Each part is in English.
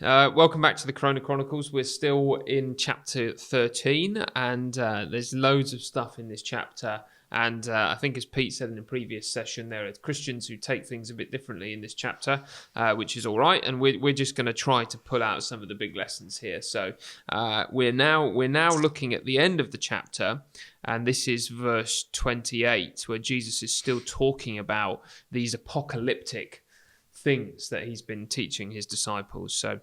Welcome back to the Chronicles. We're still in chapter 13, and there's loads of stuff in this chapter. And I think, as Pete said in the previous session, there are Christians who take things a bit differently in this chapter, which is all right. And we're just going to try to pull out some of the big lessons here. So we're now looking at the end of the chapter, and this is verse 28, where Jesus is still talking about these apocalyptic things that he's been teaching his disciples. So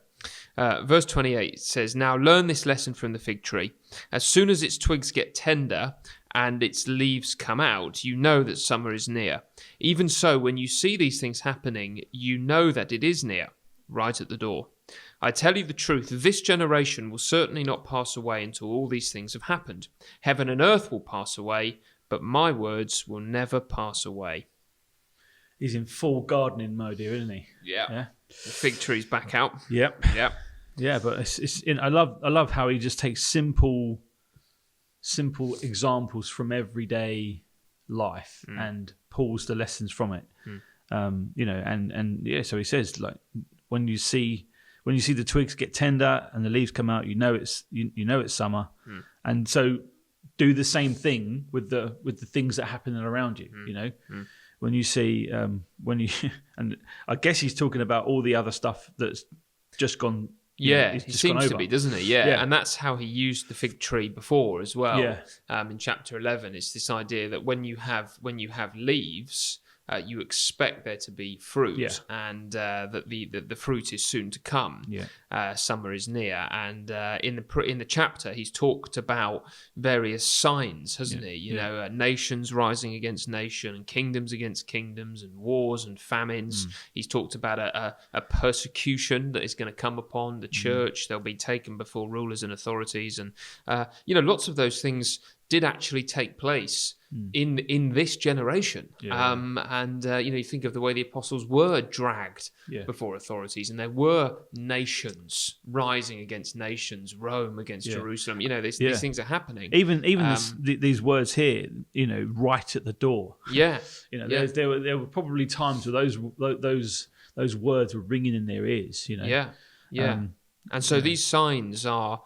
verse 28 says, "Now learn this lesson from the fig tree. As soon as its twigs get tender and its leaves come out, you know that summer is near. Even so, when you see these things happening, you know that it is near, right at the door. I tell you the truth, this generation will certainly not pass away until all these things have happened. Heaven and earth will pass away, but my words will never pass away." He's in full gardening mode here, isn't he? Yeah. The fig tree's back out. Yep. Yeah, but I love how he just takes simple examples from everyday life and pulls the lessons from it. So he says, like, when you see the twigs get tender and the leaves come out, you know it's summer, and so do the same thing with the things that happen around you. When you see and I guess he's talking about all the other stuff that's just gone. He seems to be, doesn't he? Yeah, and that's how he used the fig tree before as well. Yeah. In chapter 11, it's this idea that when you have leaves, you expect there to be fruit, and that the fruit is soon to come. Summer is near, and in the chapter, he's talked about various signs, hasn't he? Nations rising against nation, and kingdoms against kingdoms, and wars and famines. He's talked about a persecution that is going to come upon the church. They'll be taken before rulers and authorities, and lots of those things did actually take place in this generation. You think of the way the apostles were dragged before authorities, and there were nations rising against nations, Rome against Jerusalem. These things are happening. Even these words here, right at the door. There were probably times where those words were ringing in their ears. And so these signs are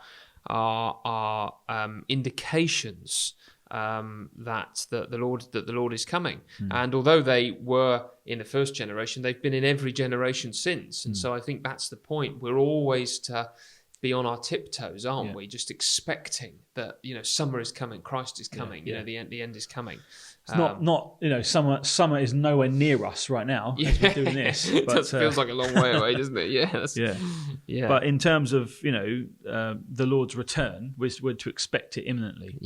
indications that the Lord is coming. And although they were in the first generation, they've been in every generation since. And so I think that's the point. We're always to be on our tiptoes, aren't we? Just expecting that summer is coming, Christ is coming. The end is coming. It's not summer is nowhere near us right now as we're doing this. But, it feels like a long way away, doesn't it? Yeah. But in terms of the Lord's return, we're to expect it imminently.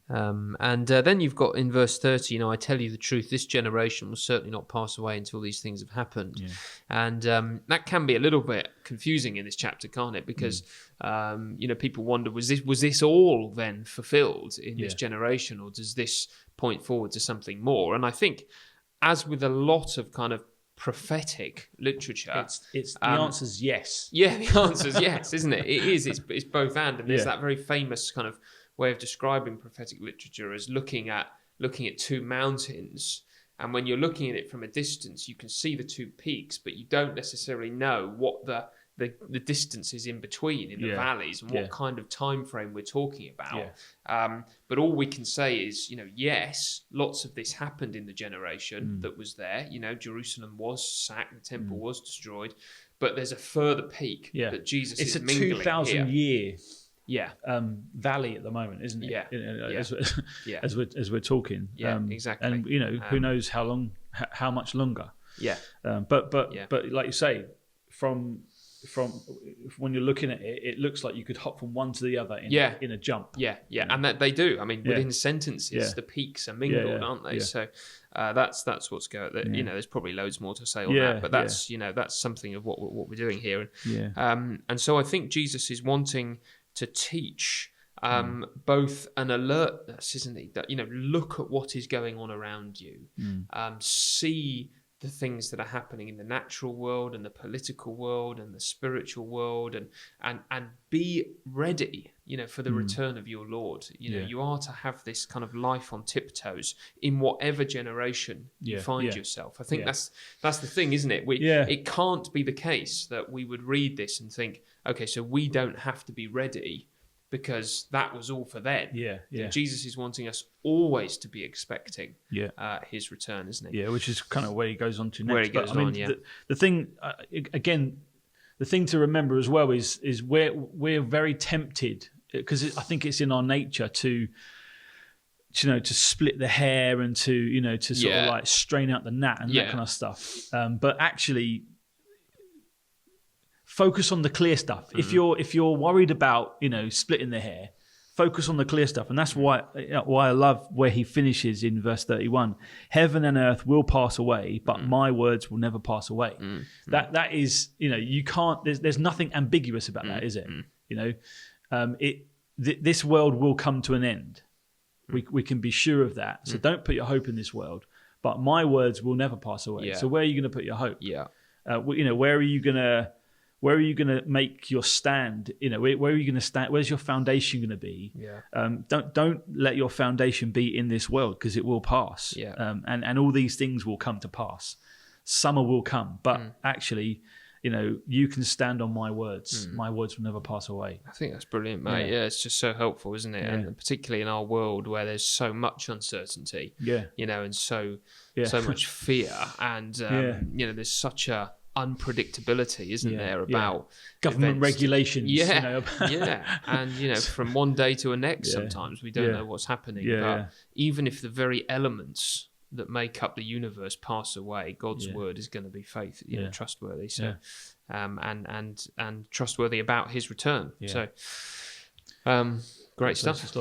And then you've got in verse 30, I tell you the truth, this generation will certainly not pass away until these things have happened. And that can be a little bit confusing in this chapter, can't it? Because people wonder, was this all then fulfilled in this generation, or does this point forward to something more? And I think, as with a lot of kind of prophetic literature, it's the answer's yes. Yeah, the answer's yes, isn't it? It is. It's both and there's that very famous kind of way of describing prophetic literature as looking at two mountains, and when you're looking at it from a distance, you can see the two peaks, but you don't necessarily know what the distance is in between in the valleys, and what kind of time frame we're talking about. But all we can say is, yes, lots of this happened in the generation that was there. Jerusalem was sacked, the temple was destroyed, but there's a further peak that Jesus is mingling here. It's a 2,000 year valley at the moment, isn't it? As we're talking. Exactly. And who knows how much longer. But like you say, from when you're looking at it, it looks like you could hop from one to the other in a jump. And that they do. I mean, within sentences, the peaks are mingled, aren't they? So that's what's going. There's probably loads more to say on that, but that's something of what we're doing here. And so I think Jesus is wanting to teach both an alertness, isn't he? That look at what is going on around you, see the things that are happening in the natural world and the political world and the spiritual world, and be ready, for the return of your Lord. Yeah. You are to have this kind of life on tiptoes in whatever generation you find yourself. I think that's the thing, isn't it? It can't be the case that we would read this and think, okay, so we don't have to be ready because that was all for then. Jesus is wanting us always to be expecting his return, isn't he? Yeah, which is kind of where he goes on to next. Where he goes on, the thing, again, the thing to remember as well is we're very tempted, because I think it's in our nature to split the hair and to sort of like strain out the gnat and that kind of stuff. But actually, focus on the clear stuff. Mm-hmm. If you're worried about splitting the hair, focus on the clear stuff. And that's why I love where he finishes in verse 31. Heaven and earth will pass away, but my words will never pass away. Mm-hmm. That is, you can't. There's nothing ambiguous about that, is it? This world will come to an end. We can be sure of that. So don't put your hope in this world. But my words will never pass away. So where are you going to put your hope? Where are you going to make your stand? Where are you going to stand? Where's your foundation going to be? Don't let your foundation be in this world, because it will pass. And all these things will come to pass. Summer will come, but actually, you can stand on my words. My words will never pass away. I think that's brilliant, mate. Yeah, it's just so helpful, isn't it? And particularly in our world where there's so much uncertainty. And so much fear, and there's such a unpredictability, isn't there, about government events. Regulations. And from one day to the next, sometimes we don't know what's happening. But even if the very elements that make up the universe pass away, God's word is going to be trustworthy. So, and trustworthy about his return. So, great stuff.